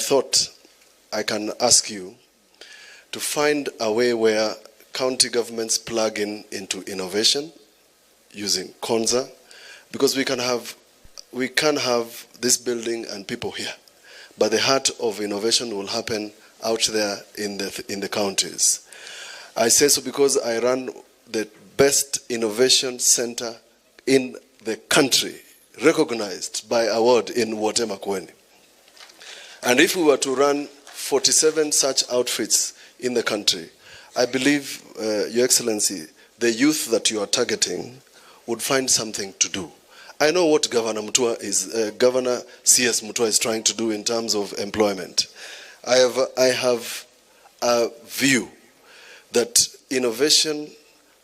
thought I can ask you to find a way where county governments plug into innovation using Konza, because we can have this building and people here, but the heart of innovation will happen out there in the counties. I say so because I run the best innovation center in the country, recognized by award in Wote Makueni. And if we were to run 47 such outfits in the country, I believe, Your Excellency, the youth that you are targeting would find something to do. I know what Governor CS Mutula is trying to do in terms of employment. I have a view that innovation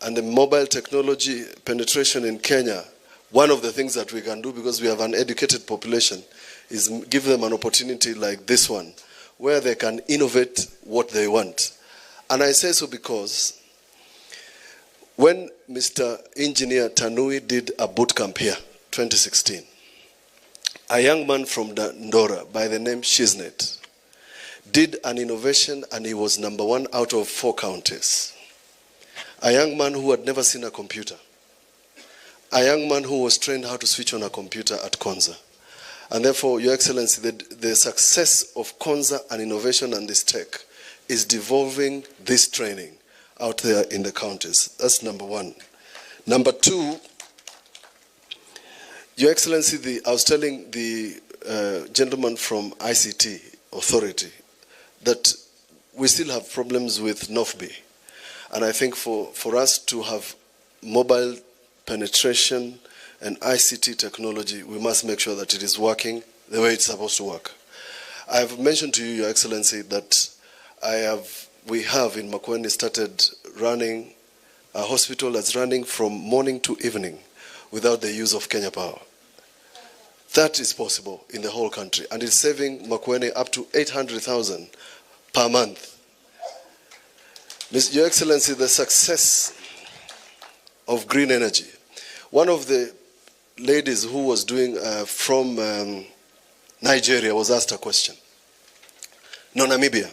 and the mobile technology penetration in Kenya, one of the things that we can do, because we have an educated population, is give them an opportunity like this one, where they can innovate what they want. And I say so because when Mr. Engineer Tanui did a boot camp here, 2016, a young man from Ndora by the name Shiznet did an innovation, and he was #1 out of 4 counties. A young man who had never seen a computer. A young man who was trained how to switch on a computer at Konza. And therefore, Your Excellency, the success of Konza and innovation and this tech is devolving this training out there in the counties. That's #1. #2, Your Excellency, I was telling the gentleman from ICT Authority that we still have problems with NOFB. And I think for us to have mobile penetration and ICT technology, we must make sure that it is working the way it's supposed to work. I have mentioned to you, Your Excellency, that we have in Makueni started running a hospital that's running from morning to evening without the use of Kenya Power. That is possible in the whole country, and it's saving Makueni up to 800,000 per month. Your Excellency, the success of green energy. One of the ladies who was doing from Nigeria was asked a question. No, Namibia,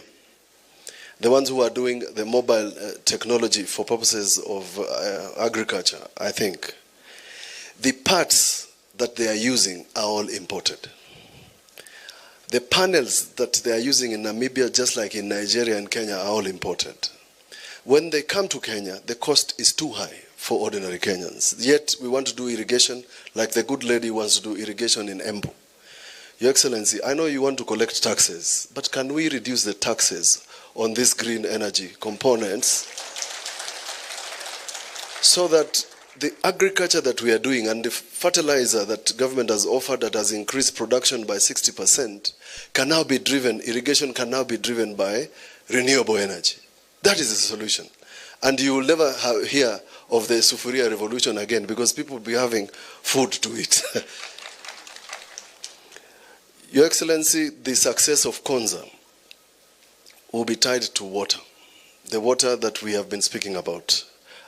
the ones who are doing the mobile technology for purposes of agriculture, I think, the parts that they are using are all imported. The panels that they are using in Namibia, just like in Nigeria and Kenya, are all imported. When they come to Kenya, the cost is too high for ordinary Kenyans. Yet we want to do irrigation like the good lady wants to do irrigation in Embu. Your Excellency, I know you want to collect taxes, but can we reduce the taxes on these green energy components so that the agriculture that we are doing and the fertilizer that government has offered that has increased production by 60% can now be driven, irrigation can now be driven by renewable energy. That is the solution. And you will never hear of the Sufuria revolution again, because people will be having food to eat. Your Excellency, the success of Konza will be tied to water, the water that we have been speaking about.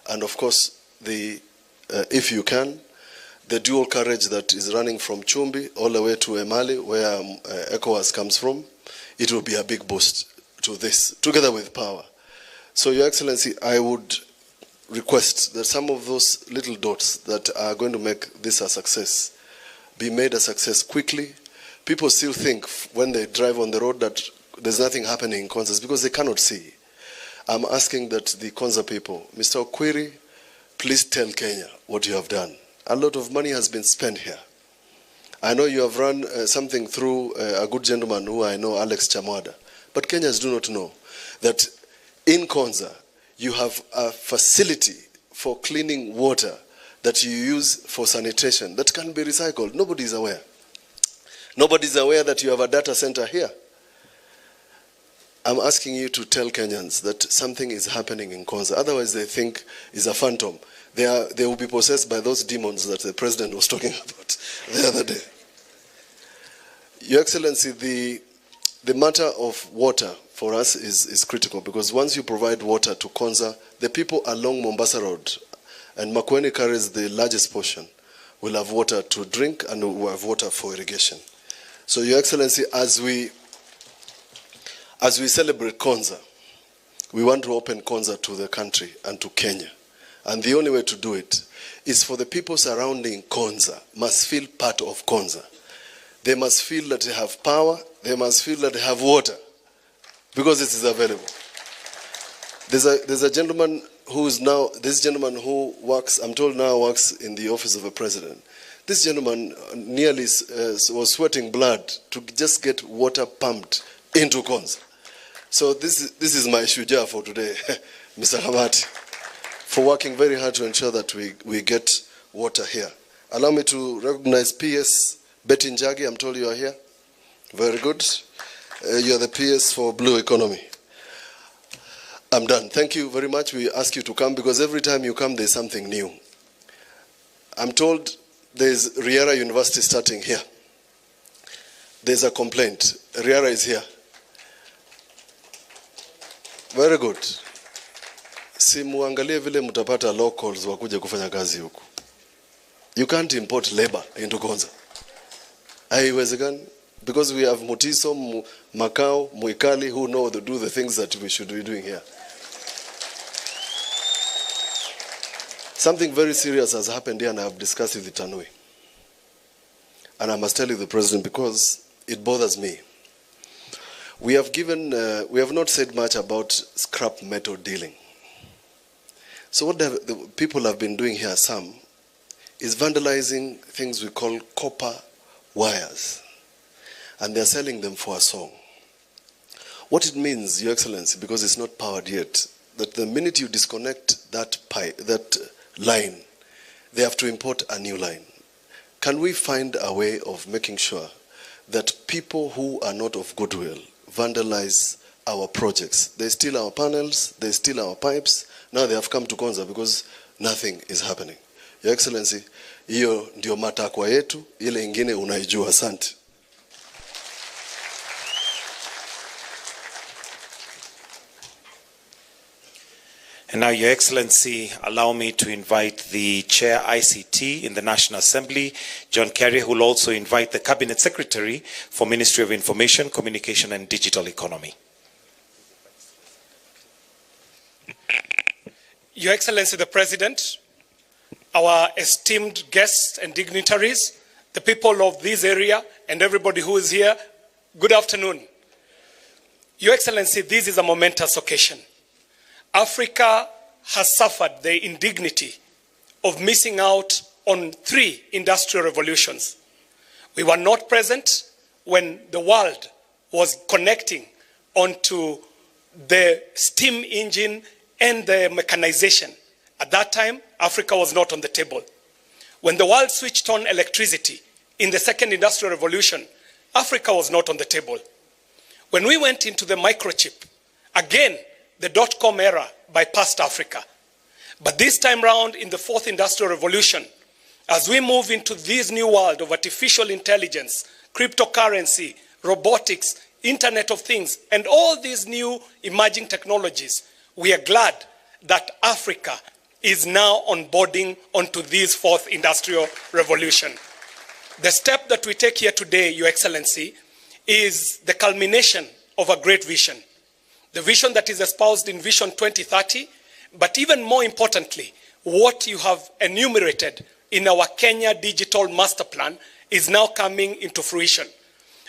And of course, if you can, the dual carriage that is running from Chumbi all the way to Emali, where ECOWAS comes from, it will be a big boost to this, together with power. So, Your Excellency, I would request that some of those little dots that are going to make this a success be made a success quickly. People still think when they drive on the road that there's nothing happening in Konza because they cannot see. I'm asking that the Konza people, Mr. Okwiri, please tell Kenya what you have done. A lot of money has been spent here. I know you have run something through a good gentleman who I know, Alex Chamwada. But Kenyans do not know that in Konza, you have a facility for cleaning water that you use for sanitation that can be recycled. Nobody is aware. Nobody is aware that you have a data center here. I'm asking you to tell Kenyans that something is happening in Konza. Otherwise, they think it's a phantom. They will be possessed by those demons that the president was talking about the other day. Your Excellency, the matter of water for us is critical, because once you provide water to Konza, the people along Mombasa Road, and Makueni carries the largest portion, will have water to drink and will have water for irrigation. So, Your Excellency, as we as we celebrate Konza, we want to open Konza to the country and to Kenya. And the only way to do it is for the people surrounding Konza must feel part of Konza. They must feel that they have power. They must feel that they have water, because it is available. There's a gentleman who is now, this gentleman who works, I'm told now works in the office of a president. This gentleman nearly was sweating blood to just get water pumped into Konza. So this is my shuja for today, Mr. Hamati, for working very hard to ensure that we get water here. Allow me to recognize PS Betty Njagi. I'm told you are here. Very good. You are the PS for Blue Economy. I'm done. Thank you very much. We ask you to come because every time you come, there's something new. I'm told there's Riara University starting here. There's a complaint. Riara is here. Very good. Simuangalie vile mutapata locals wakuje kufanya kazi huku. You can't import labor into Konza. Haiwezekani. Because we have Mutiso, Macau, Muikali who know to do the things that we should be doing here. Something very serious has happened here and I have discussed with the Tanui. And I must tell you the President because it bothers me. We have not said much about scrap metal dealing. So what the people have been doing here, some, is vandalizing things we call copper wires. And they're selling them for a song. What it means, Your Excellency, because it's not powered yet, that the minute you disconnect that line, they have to import a new line. Can we find a way of making sure that people who are not of goodwill vandalize our projects? They steal our panels, they steal our pipes. Now they have come to Konza because nothing is happening. Your Excellency, hiyo ndio matakwa yetu, ile ingine unaijua. Asante. And now, Your Excellency, allow me to invite the Chair ICT in the National Assembly, John Kerry, who will also invite the Cabinet Secretary for Ministry of Information, Communication and Digital Economy. Your Excellency the President, our esteemed guests and dignitaries, the people of this area and everybody who is here, good afternoon. Your Excellency, this is a momentous occasion. Africa has suffered the indignity of missing out on 3 industrial revolutions. We were not present when the world was connecting onto the steam engine and the mechanization. At that time, Africa was not on the table. When the world switched on electricity in the 2nd industrial revolution, Africa was not on the table. When we went into the microchip, again, the dot-com era bypassed Africa. But this time round in the 4th industrial revolution, as we move into this new world of artificial intelligence, cryptocurrency, robotics, Internet of Things, and all these new emerging technologies, we are glad that Africa is now onboarding onto this 4th industrial revolution. The step that we take here today, Your Excellency, is the culmination of a great vision. The vision that is espoused in Vision 2030, but even more importantly, what you have enumerated in our Kenya Digital Master Plan is now coming into fruition.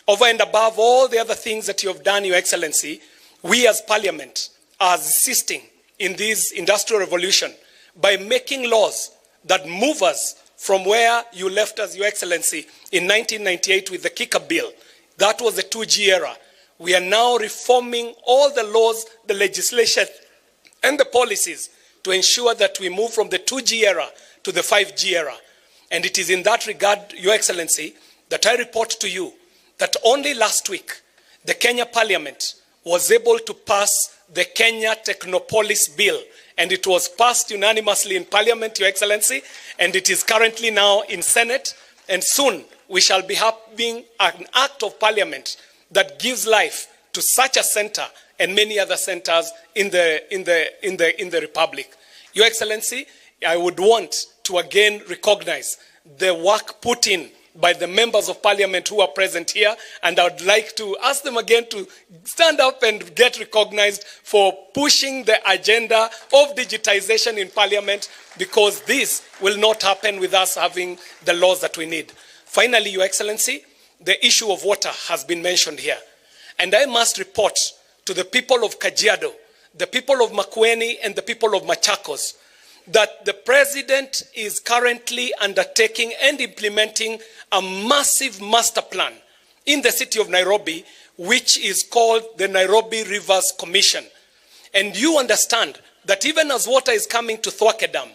Over and above all the other things that you have done, Your Excellency, we as Parliament are assisting in this industrial revolution by making laws that move us from where you left us, Your Excellency, in 1998 with the Kicker Bill. That was the 2G era. We are now reforming all the laws, the legislation, and the policies to ensure that we move from the 2G era to the 5G era. And it is in that regard, Your Excellency, that I report to you that only last week, the Kenya Parliament was able to pass the Kenya Technopolis Bill. And it was passed unanimously in Parliament, Your Excellency, and it is currently now in Senate. And soon we shall be having an act of Parliament that gives life to such a center and many other centers in the Republic. Your Excellency, I would want to again recognize the work put in by the members of parliament who are present here, and I would like to ask them again to stand up and get recognized for pushing the agenda of digitization in parliament, because this will not happen with us having the laws that we need. Finally, Your Excellency, the issue of water has been mentioned here. And I must report to the people of Kajiado, the people of Makueni, and the people of Machakos, that the president is currently undertaking and implementing a massive master plan in the city of Nairobi, which is called the Nairobi Rivers Commission. And you understand that even as water is coming to Thwake Dam,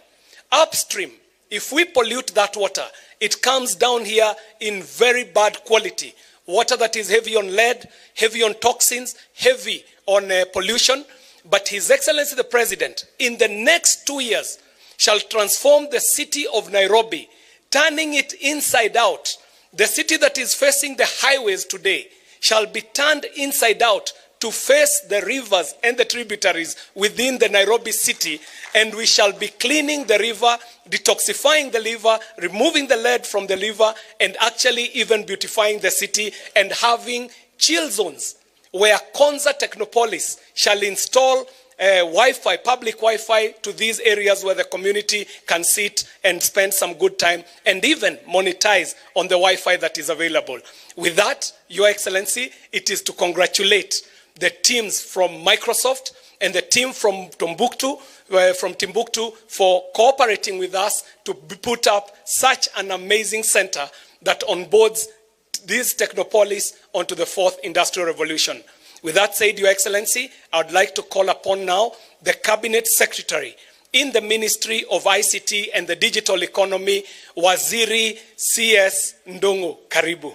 upstream, if we pollute that water, it comes down here in very bad quality. Water that is heavy on lead, heavy on toxins, heavy on pollution. But His Excellency the President, in the next 2 years, shall transform the city of Nairobi, turning it inside out. The city that is facing the highways today shall be turned inside out to face the rivers and the tributaries within the Nairobi city, and we shall be cleaning the river, detoxifying the river, removing the lead from the river, and actually even beautifying the city and having chill zones where Konza Technopolis shall install Wi-Fi, public Wi-Fi to these areas where the community can sit and spend some good time and even monetize on the Wi-Fi that is available. With that, Your Excellency, it is to congratulate the teams from Microsoft and the team from Timbuktu for cooperating with us to put up such an amazing center that onboards this Technopolis onto the 4th Industrial Revolution. With that said, Your Excellency, I would like to call upon now the Cabinet Secretary in the Ministry of ICT and the Digital Economy, Waziri CS Ndungu. Karibu.